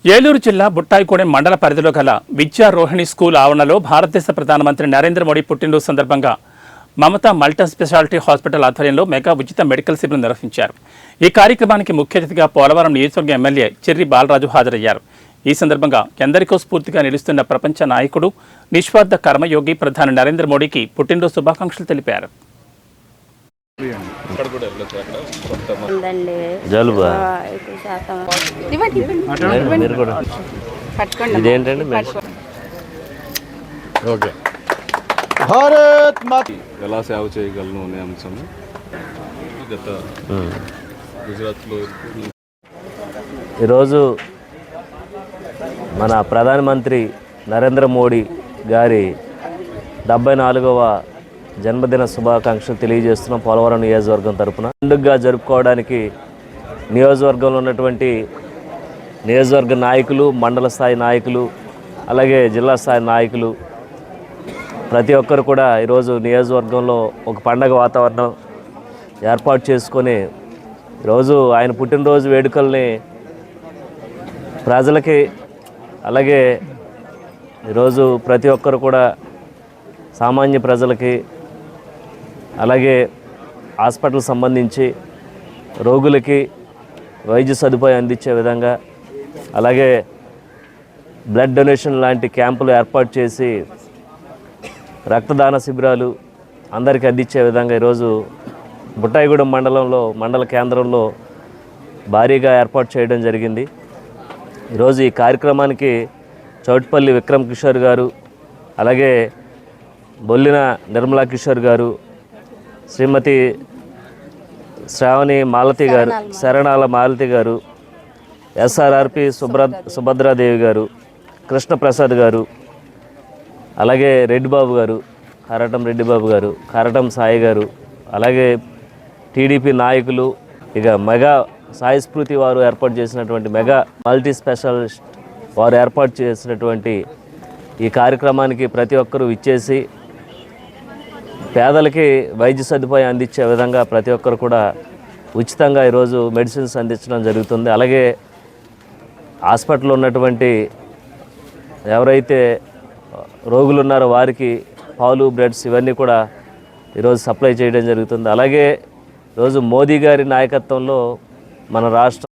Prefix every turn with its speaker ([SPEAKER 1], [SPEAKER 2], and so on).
[SPEAKER 1] ఏలూరు జిల్లా బుట్టాయిగూడెం మండల పరిధిలో గల విద్యారోహిణి స్కూల్ ఆవరణలో భారతదేశ ప్రధానమంత్రి నరేంద్ర మోడీ పుట్టినరోజు సందర్భంగా మమతా మల్టీ స్పెషాలిటీ హాస్పిటల్ ఆధ్వర్యంలో మెగా ఉచిత మెడికల్ శిబిరం నిర్వహించారు. ఈ కార్యక్రమానికి ముఖ్య అతిథిగా పోలవరం నియోజకవర్గ ఎమ్మెల్యే చెర్రి బాలరాజు హాజరయ్యారు. ఈ సందర్భంగా ఎందరికో స్ఫూర్తిగా నిలుస్తున్న ప్రపంచ నాయకుడు, నిస్వార్థ కర్మయోగి ప్రధాని నరేంద్ర మోడీకి పుట్టినరోజు శుభాకాంక్షలు తెలిపారు.
[SPEAKER 2] ఎలా సేవ చేయగలను అనే అంశం గత గుజరాత్లో
[SPEAKER 3] ఈరోజు మన ప్రధానమంత్రి నరేంద్ర మోడీ గారి 74వ జన్మదిన శుభాకాంక్షలు తెలియజేస్తున్నాం. పోలవరం నియోజకవర్గం తరఫున పండుగగా జరుపుకోవడానికి నియోజకవర్గంలో ఉన్నటువంటి నియోజకవర్గ నాయకులు, మండల స్థాయి నాయకులు, అలాగే జిల్లా స్థాయి నాయకులు ప్రతి ఒక్కరు కూడా ఈరోజు నియోజకవర్గంలో ఒక పండగ వాతావరణం ఏర్పాటు చేసుకొని ఈరోజు ఆయన పుట్టినరోజు వేడుకల్ని ప్రజలకి, అలాగే ఈరోజు ప్రతి ఒక్కరు కూడా సామాన్య ప్రజలకి, అలాగే హాస్పిటల్ సంబంధించి రోగులకి వైద్య సదుపాయం అందించే విధంగా, అలాగే బ్లడ్ డొనేషన్ లాంటి క్యాంపులు ఏర్పాటు చేసి రక్తదాన శిబిరాలు అందరికీ అందించే విధంగా ఈరోజు బుట్టాయిగూడెం మండల కేంద్రంలో భారీగా ఏర్పాటు చేయడం జరిగింది. ఈరోజు ఈ కార్యక్రమానికి చౌట్పల్లి విక్రమ్ కిషోర్ గారు, అలాగే బొల్లిన నిర్మలా కిషోర్ గారు, శ్రీమతి శ్రావణి మాలతి గారు, శరణాల మాలతి గారు, ఎస్ఆర్ఆర్పి సుభద్రాదేవి గారు, కృష్ణప్రసాద్ గారు, అలాగే రెడ్డిబాబు గారు, రెడ్డిబాబు గారు, కారటం సాయి గారు, అలాగే టీడీపీ నాయకులు, ఇక మెగా సాయి స్ఫూర్తి వారు ఏర్పాటు చేసినటువంటి మెగా మల్టీ స్పెషలిస్ట్ వారు ఏర్పాటు చేసినటువంటి ఈ కార్యక్రమానికి ప్రతి ఒక్కరూ ఇచ్చేసి పేదలకి వైద్య సదుపాయం అందించే విధంగా ప్రతి ఒక్కరు కూడా ఉచితంగా ఈరోజు మెడిసిన్స్ అందించడం జరుగుతుంది. అలాగే హాస్పిటల్లో ఉన్నటువంటి ఎవరైతే రోగులు ఉన్నారో వారికి పాలు, బ్రెడ్స్ ఇవన్నీ కూడా ఈరోజు సప్లై చేయడం జరుగుతుంది. అలాగే ఈరోజు మోదీ గారి నాయకత్వంలో మన రాష్ట్రం